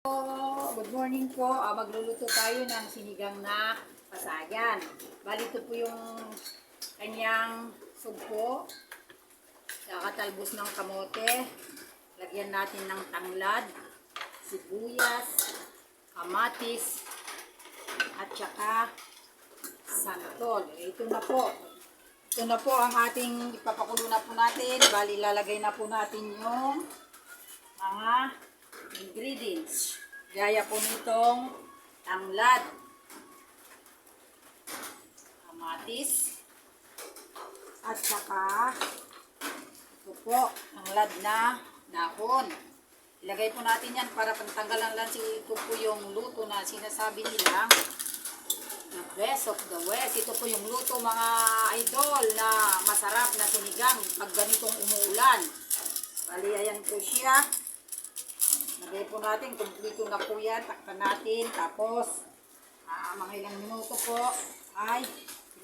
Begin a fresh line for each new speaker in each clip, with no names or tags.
Good morning po. Magluluto tayo ng sinigang na pasayan. Bali, ito po yung kanyang sugpo. Nakatalbos ng kamote. Lagyan natin ng tanglad, sibuyas, kamatis, at saka santol. Ito na po. Ito na po ang ating ipapakulo na po natin. Bali, lalagay na po natin yung mga ingredients. Gaya po nitong tanglad, kamatis, at saka ito po, tanglad na dahon. Ilagay po natin yan para pantanggalan lang ito po yung luto na sinasabi nila the best of the west. Ito po yung luto mga idol na masarap na sinigang pag ganitong umuulan. Bali, ayan po siya. Lagay po natin, kumpleto na po yan, takpan natin, tapos mga ilang minuto po ay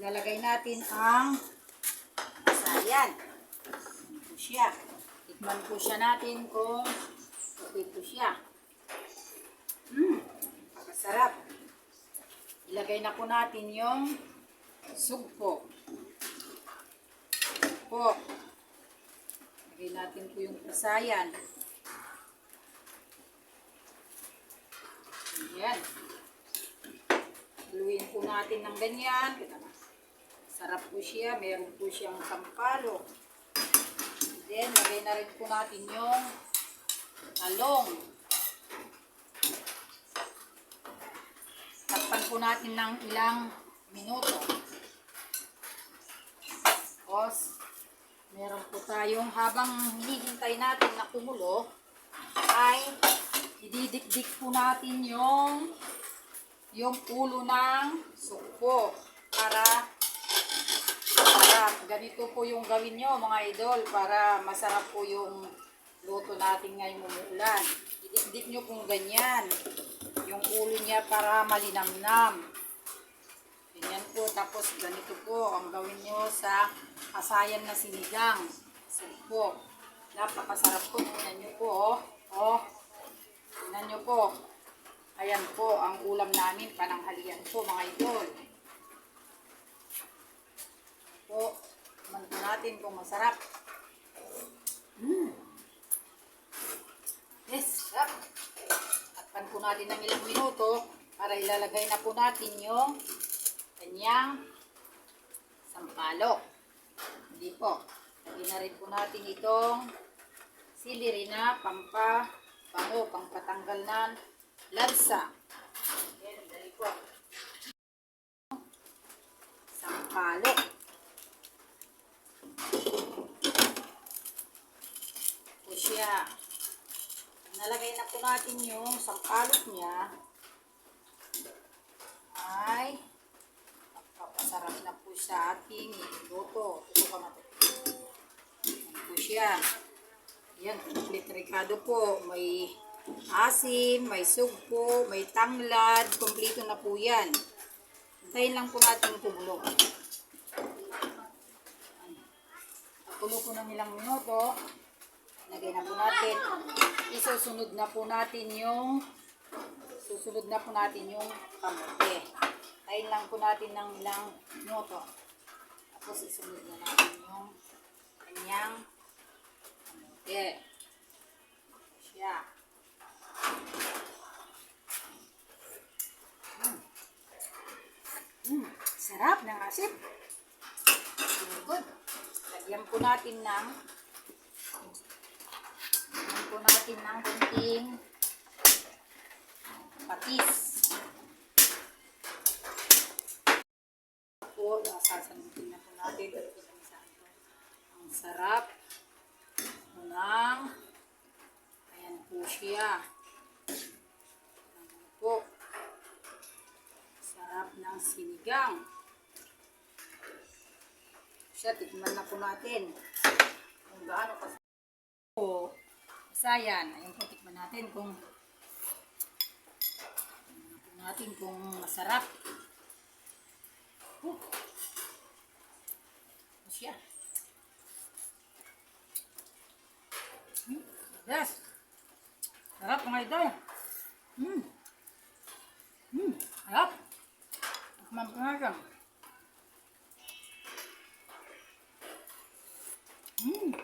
ilalagay natin ang pasayan. Ano po siya? Tikman po siya natin kung okay po siya. Napakasarap. Ilagay na po natin yung sugpo. Po. Ilagay natin po yung pasayan. Ayan. Haluin po natin ng ganyan. Sarap po siya. Meron po siyang sampalo. Then, lagay na rin po natin yung talong. Takpan po natin ng ilang minuto. Tapos, meron po tayong habang hinihintay natin na kumulo, ay ididikdik po natin yung ulo ng sugpo para masarap. Ganito po yung gawin nyo mga idol para masarap po yung luto natin ngayong umuulan. Idikdik nyo kung ganyan yung ulo niya para malinamnam. Ganyan po. Tapos ganito po ang gawin nyo sa kasayan na sinigang sugpo. Napakasarap po. Tingnan nyo po. Tingnan nyo po. Ayan po ang ulam namin, pananghalian po mga idol. Po, man po natin kung masarap. Yes, sarap. Takpan po natin ng ilang minuto para ilalagay na po natin yung kanyang sampalok. Hindi po. Lagyan na rin po natin itong celery na pampabango, pampatanggal ng lansa. Ayan, dali po. Sampalok. Po siya. Nalagay na po natin yung sampalok niya, ay papasarap na po sa ating luto. Ito ka natin. Ayan po siya. Yan, complete ricado po. May asim, may sugpo, may tanglad. Kompleto na po yan. Hintayin lang po natin kumulo. Kulo po ng ilang minuto. Lagay na po natin. Susunod na po natin yung kamote. Hintayin lang po natin ng ilang minuto. Tapos isunod na natin yung kanyang kamote. Siya. Sarap ng asin. Good. Lagyan po natin ng kunting patis. Po, sasanutin na po natin. Ang sarap ng ayan po siya. Po. Sarap ng sinigang. Siya, tikman na po natin kung gaano kasi po pasayan. Ayun po, tikman natin kung masarap. Siya. Yes. Sarap mga idol. Hmm. Hmm. Harap. Mampanasan. Hmm.